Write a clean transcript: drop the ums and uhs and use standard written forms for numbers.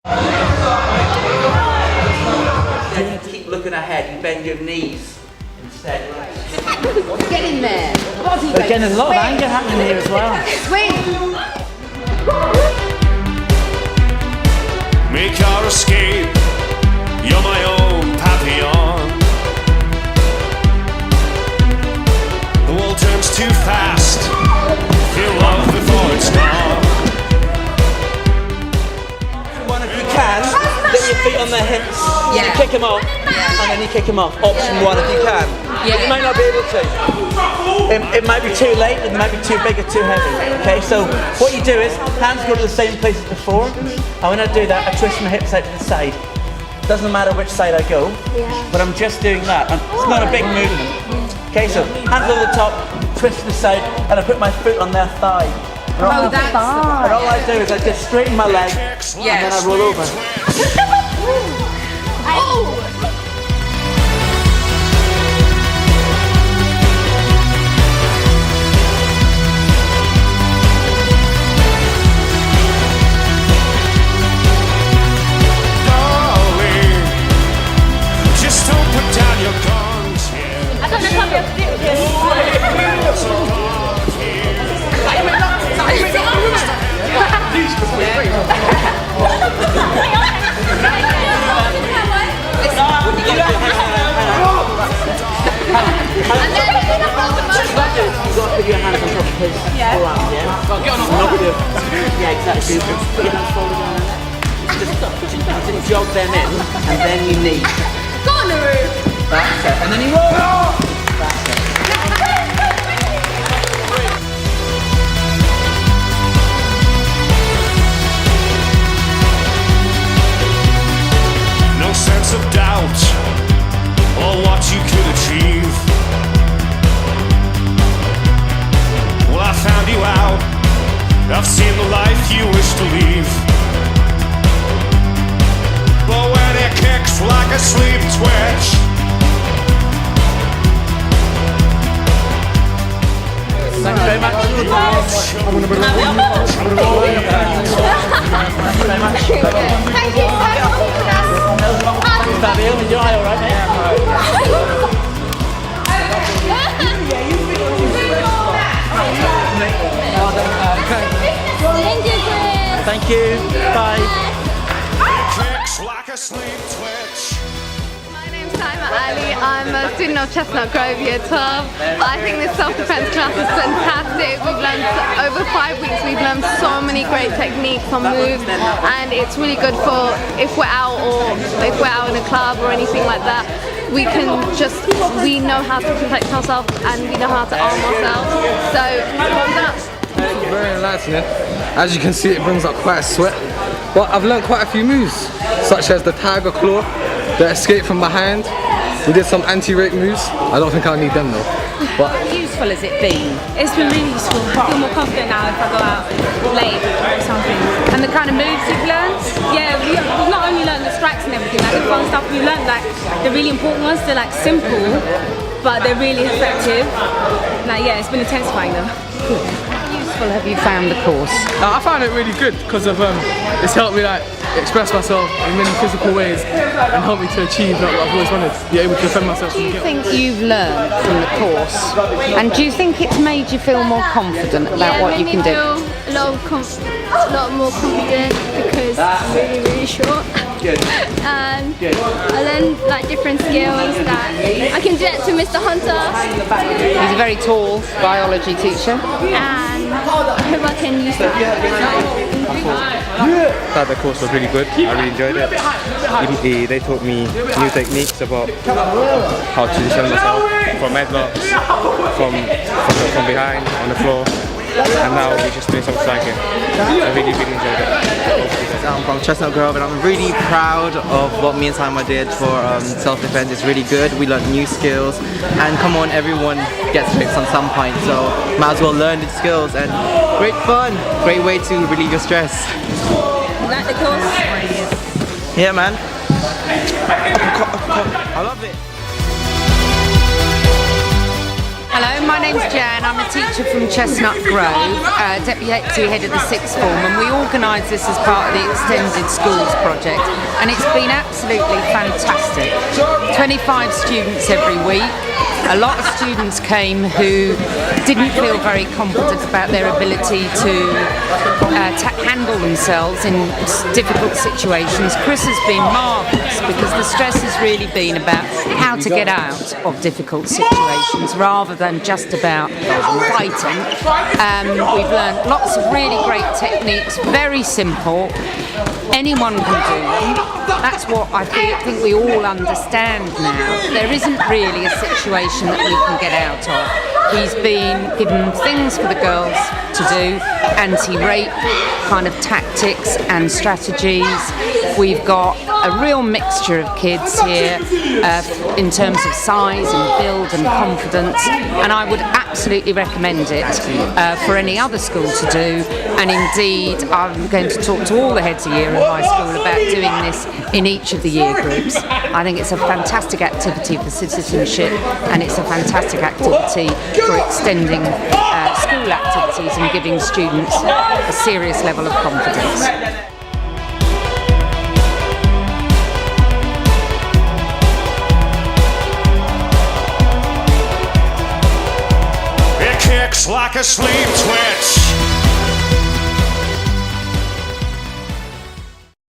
And you keep looking ahead, you bend your knees instead. Get in there. Again, there's a lot of anger happening here as well. Swing. Make your escape, you're my own papillon. The world turns too fast, feel love before it's gone. If you can, get your feet on their hips, you kick them off, and then you kick them off. Option one if you can. But you might not be able to. It might be too late, it might be too big or too heavy. Okay, so what you do is, hands go to the same place as before, and when I do that, I twist my hips out to the side. Doesn't matter which side I go, but I'm just doing that, and it's not a big movement. Okay, so hands over the top, twist to the side, and I put my foot on their thigh. And all I do is I just straighten my leg, and then I roll over. Put your hands on top of his forearm, yeah, exactly. Put your hands folded on there. Just jog them in, and then you knee. Go on, Naru. That's it. And then you roll. That's it. No sense of doubt, or what you could achieve. Well, I found you out, I've seen the life you wish to leave. But when it kicks like a sleep twitch, Thank you very much. Thank you so much. Fabio, is your eye alright, mate? Thank you. Bye. kicks like a sleep twitch. My name's Saima Ali. I'm a student of Chestnut Grove, year 12. I think this self-defense class is fantastic. We've learned, over 5 weeks, we've learned so many great techniques on moves, and it's really good for if we're out in a club or anything like that. We know how to protect ourselves and we know how to arm ourselves. So that's very enlightening. As you can see, it brings up quite a sweat. But I've learned quite a few moves, such as the tiger claw, the escape from behind. We did some anti-rake moves. I don't think I'll need them though. But how useful has it been? It's been really useful. I feel more confident now if I go out late or something. And the kind of moves you've learned, yeah, we've not only learned the strikes and everything, like the fun stuff, we learned like the really important ones. They're like simple, but they're really effective. Like yeah, it's been intensifying though. How have you found the course? I found it really good because of it's helped me like express myself in many physical ways and helped me to achieve what I've always wanted, be able to defend myself. What do you think you've learned from the course? And do you think it's made you feel more confident about what you can do? A lot more confident because I'm really short. Good. And I learned like different skills that I can do it to Mr. Hunter. He's a very tall biology teacher. And I hope I can use that. I thought the course was really good. I really enjoyed it. They taught me new techniques about how to defend myself from headlocks, from behind, on the floor. And now we're just doing some striking. I really enjoyed it. I'm from Chestnut Grove and I'm really proud of what me and Saima did for self-defense. It's really good. We learned new skills and come on, everyone gets tricked on some point, so might as well learn the skills and great fun. Great way to relieve your stress. You like the course? Yeah man. I love it. Hello, my name's Jan. I'm a teacher from Chestnut Grove, deputy head of the sixth form, and we organised this as part of the Extended Schools project, and it's been absolutely fantastic. 25 students every week. A lot of students came who didn't feel very confident about their ability to handle themselves in difficult situations. Chris has been marvellous because the stress has really been about how to get out of difficult situations rather than just about fighting. We've learned lots of really great techniques, very simple. Anyone can do them. That's what I think we all understand now. There isn't really a situation that we can get out of. He's been given things for the girls to do, anti-rape kind of tactics and strategies. We've got a real mixture of kids here in terms of size and build and confidence, and I would absolutely recommend it for any other school to do. And indeed, I'm going to talk to all the heads of year in my school about doing this in each of the year groups. I think it's a fantastic activity for citizenship, and it's a fantastic activity for extending school activities and giving students a serious level of confidence. It kicks like a sleep twitch.